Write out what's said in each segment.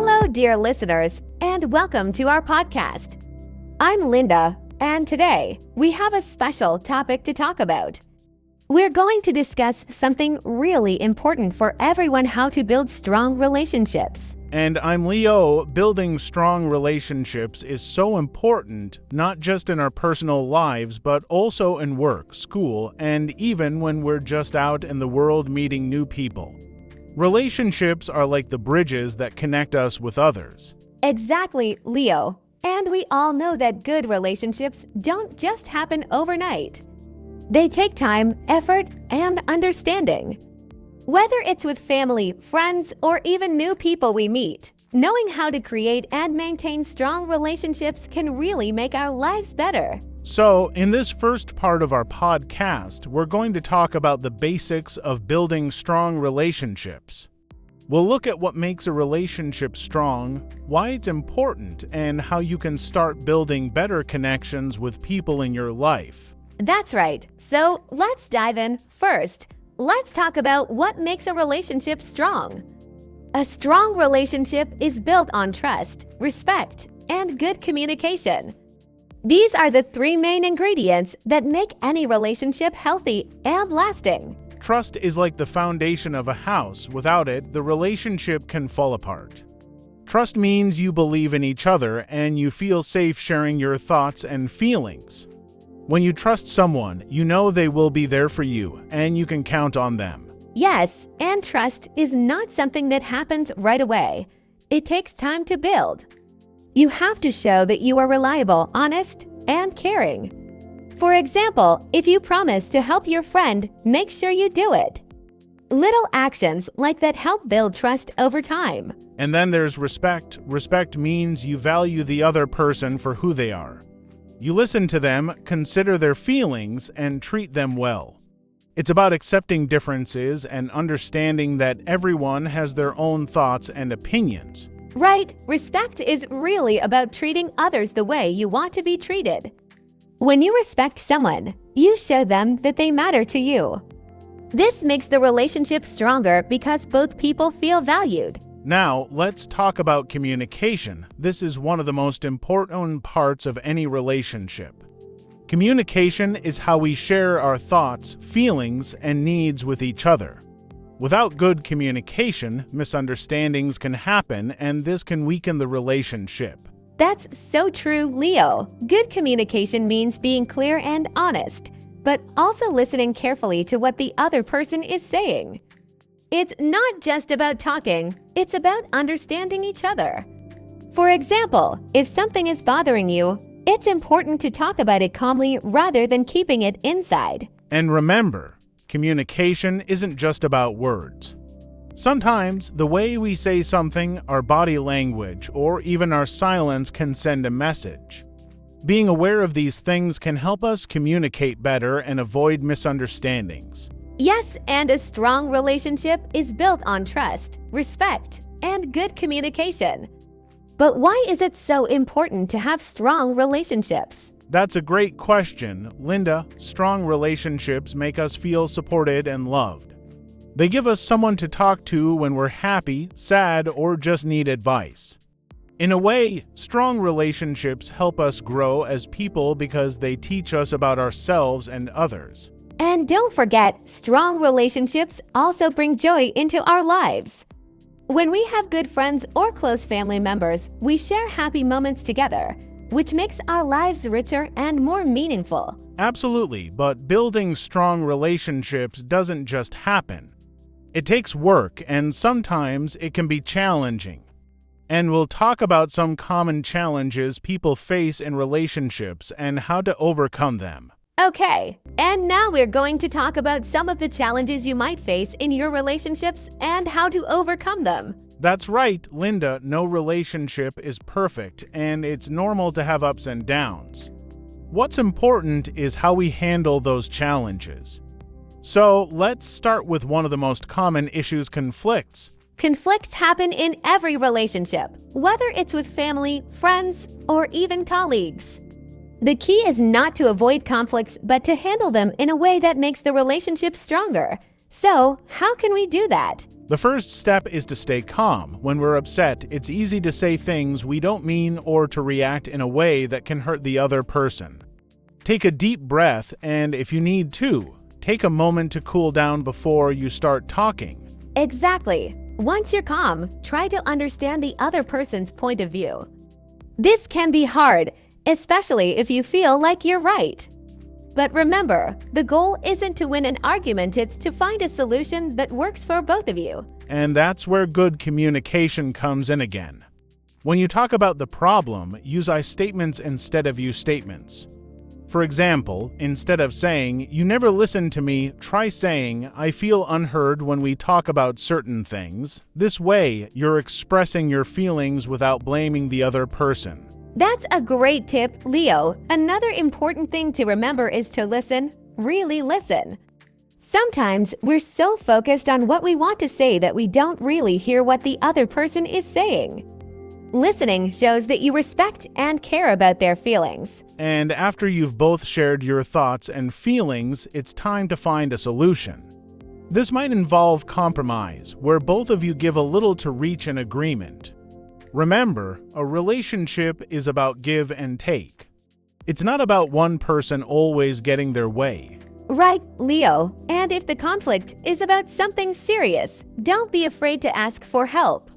Hello, dear listeners, and welcome to our podcast. I'm Linda, and today we have a special topic to talk about. We're going to discuss something really important for everyone: how to build strong relationships. And I'm Leo. Building strong relationships is so important, not just in our personal lives, but also in work, school, and even when we're just out in the world meeting new people. Relationships are like the bridges that connect us with others. Exactly, Leo. And we all know that good relationships don't just happen overnight. They take time, effort, and understanding. Whether it's with family, friends, or even new people we meet, knowing how to create and maintain strong relationships can really make our lives better. So, in this first part of our podcast, we're going to talk about the basics of building strong relationships. We'll look at what makes a relationship strong, why it's important, and how you can start building better connections with people in your life. That's right. So, let's dive in. First, let's talk about what makes a relationship strong. A strong relationship is built on trust, respect, and good communication. These are the three main ingredients that make any relationship healthy and lasting. Trust is like the foundation of a house. Without it, the relationship can fall apart. Trust means you believe in each other and you feel safe sharing your thoughts and feelings. When you trust someone, you know they will be there for you and you can count on them. Yes, and trust is not something that happens right away. It takes time to build. You have to show that you are reliable, honest, and caring. For example, if you promise to help your friend, make sure you do it. Little actions like that help build trust over time. And then there's respect. Respect means you value the other person for who they are. You listen to them, consider their feelings, and treat them well. It's about accepting differences and understanding that everyone has their own thoughts and opinions. Right, respect is really about treating others the way you want to be treated. When you respect someone, you show them that they matter to you. This makes the relationship stronger because both people feel valued. Now, let's talk about communication. This is one of the most important parts of any relationship. Communication is how we share our thoughts, feelings, and needs with each other. Without good communication, misunderstandings can happen, and this can weaken the relationship. That's so true, Leo. Good communication means being clear and honest, but also listening carefully to what the other person is saying. It's not just about talking, it's about understanding each other. For example, if something is bothering you, it's important to talk about it calmly rather than keeping it inside. And remember, communication isn't just about words. Sometimes the way we say something, our body language, or even our silence can send a message. Being aware of these things can help us communicate better and avoid misunderstandings. Yes, and a strong relationship is built on trust, respect, and good communication. But why is it so important to have strong relationships? That's a great question, Linda. Strong relationships make us feel supported and loved. They give us someone to talk to when we're happy, sad, or just need advice. In a way, strong relationships help us grow as people because they teach us about ourselves and others. And don't forget, strong relationships also bring joy into our lives. When we have good friends or close family members, we share happy moments together, which makes our lives richer and more meaningful. Absolutely, but building strong relationships doesn't just happen. It takes work, and sometimes it can be challenging. And we'll talk about some common challenges people face in relationships and how to overcome them. Okay, and now we're going to talk about some of the challenges you might face in your relationships and how to overcome them. That's right, Linda. No relationship is perfect, and it's normal to have ups and downs. What's important is how we handle those challenges. So let's start with one of the most common issues: conflicts. Conflicts happen in every relationship, whether it's with family, friends, or even colleagues. The key is not to avoid conflicts, but to handle them in a way that makes the relationship stronger. So, how can we do that? The first step is to stay calm. When we're upset, it's easy to say things we don't mean or to react in a way that can hurt the other person. Take a deep breath, and if you need to, take a moment to cool down before you start talking. Exactly. Once you're calm, try to understand the other person's point of view. This can be hard, especially if you feel like you're right. But remember, the goal isn't to win an argument, it's to find a solution that works for both of you. And that's where good communication comes in again. When you talk about the problem, use I statements instead of you statements. For example, instead of saying, "You never listen to me," try saying, "I feel unheard when we talk about certain things." This way, you're expressing your feelings without blaming the other person. That's a great tip, Leo. Another important thing to remember is to listen, really listen. Sometimes we're so focused on what we want to say that we don't really hear what the other person is saying. Listening shows that you respect and care about their feelings. And after you've both shared your thoughts and feelings, it's time to find a solution. This might involve compromise, where both of you give a little to reach an agreement. Remember, a relationship is about give and take. It's not about one person always getting their way. Right, Leo. And if the conflict is about something serious, don't be afraid to ask for help.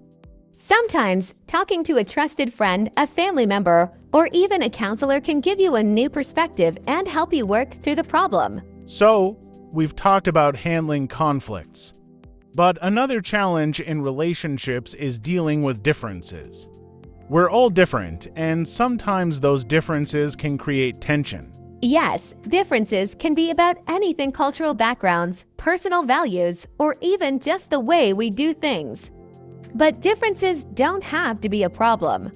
Sometimes, talking to a trusted friend, a family member, or even a counselor can give you a new perspective and help you work through the problem. So, we've talked about handling conflicts. But another challenge in relationships is dealing with differences. We're all different, and sometimes those differences can create tension. Yes, differences can be about anything: cultural backgrounds, personal values, or even just the way we do things. But differences don't have to be a problem.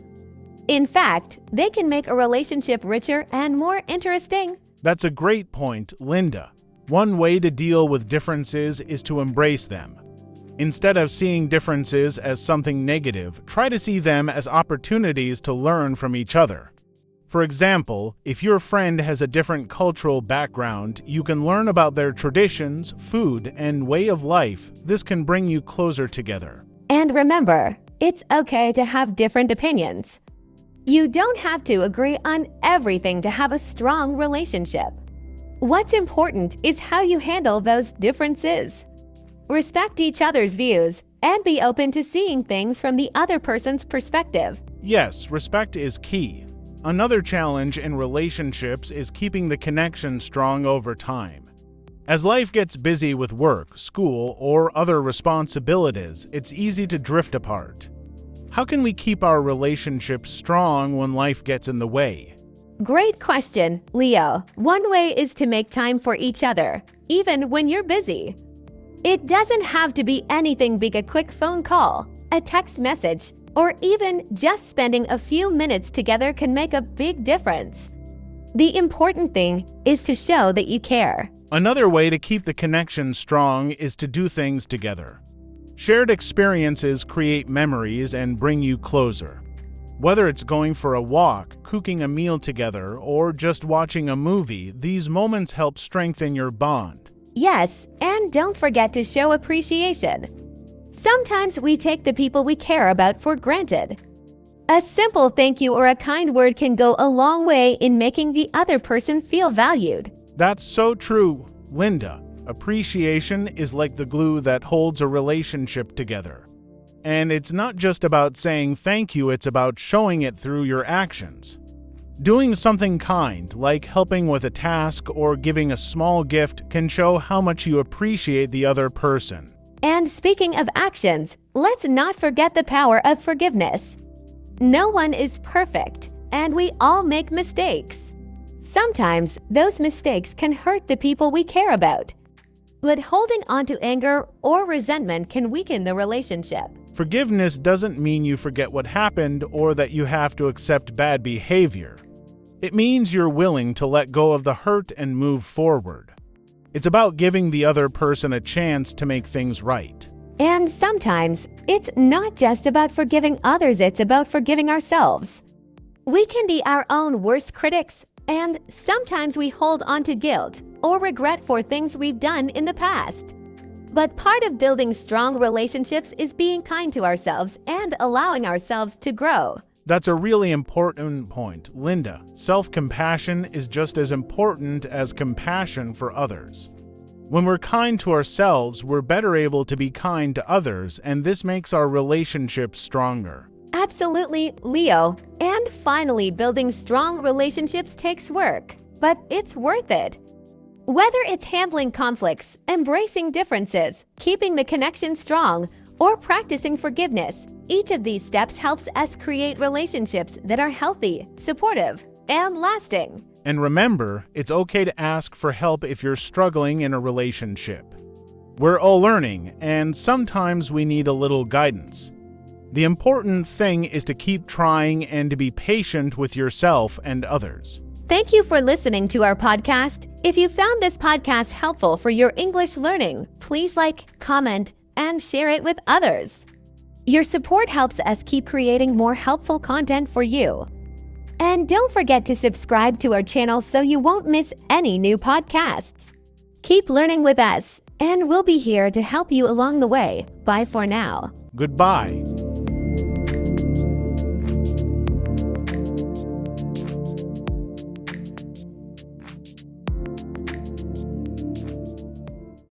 In fact, they can make a relationship richer and more interesting. That's a great point, Linda. One way to deal with differences is to embrace them. Instead of seeing differences as something negative, try to see them as opportunities to learn from each other. For example, if your friend has a different cultural background, you can learn about their traditions, food, and way of life. This can bring you closer together. And remember, it's okay to have different opinions. You don't have to agree on everything to have a strong relationship. What's important is how you handle those differences. Respect each other's views and be open to seeing things from the other person's perspective. Yes, respect is key. Another challenge in relationships is keeping the connection strong over time. As life gets busy with work, school, or other responsibilities, it's easy to drift apart. How can we keep our relationship strong when life gets in the way? Great question, Leo. One way is to make time for each other, even when you're busy. It doesn't have to be anything big: a quick phone call, a text message, or even just spending a few minutes together can make a big difference. The important thing is to show that you care. Another way to keep the connection strong is to do things together. Shared experiences create memories and bring you closer. Whether it's going for a walk, cooking a meal together, or just watching a movie, these moments help strengthen your bond. Yes, and don't forget to show appreciation. Sometimes we take the people we care about for granted. A simple thank you or a kind word can go a long way in making the other person feel valued. That's so true, Linda. Appreciation is like the glue that holds a relationship together. And it's not just about saying thank you, it's about showing it through your actions. Doing something kind, like helping with a task or giving a small gift, can show how much you appreciate the other person. And speaking of actions, let's not forget the power of forgiveness. No one is perfect, and we all make mistakes. Sometimes those mistakes can hurt the people we care about. But holding on to anger or resentment can weaken the relationship. Forgiveness doesn't mean you forget what happened or that you have to accept bad behavior. It means you're willing to let go of the hurt and move forward. It's about giving the other person a chance to make things right. And sometimes it's not just about forgiving others, it's about forgiving ourselves. We can be our own worst critics, and sometimes we hold on to guilt or regret for things we've done in the past. But part of building strong relationships is being kind to ourselves and allowing ourselves to grow. That's a really important point, Linda. Self-compassion is just as important as compassion for others. When we're kind to ourselves, we're better able to be kind to others, and this makes our relationships stronger. Absolutely, Leo. And finally, building strong relationships takes work, but it's worth it. Whether it's handling conflicts, embracing differences, keeping the connection strong, or practicing forgiveness, each of these steps helps us create relationships that are healthy, supportive, and lasting. And remember, it's okay to ask for help if you're struggling in a relationship. We're all learning, and sometimes we need a little guidance. The important thing is to keep trying and to be patient with yourself and others. Thank you for listening to our podcast. If you found this podcast helpful for your English learning, please like, comment, and share it with others. Your support helps us keep creating more helpful content for you. And don't forget to subscribe to our channel so you won't miss any new podcasts. Keep learning with us, and we'll be here to help you along the way. Bye for now. Goodbye.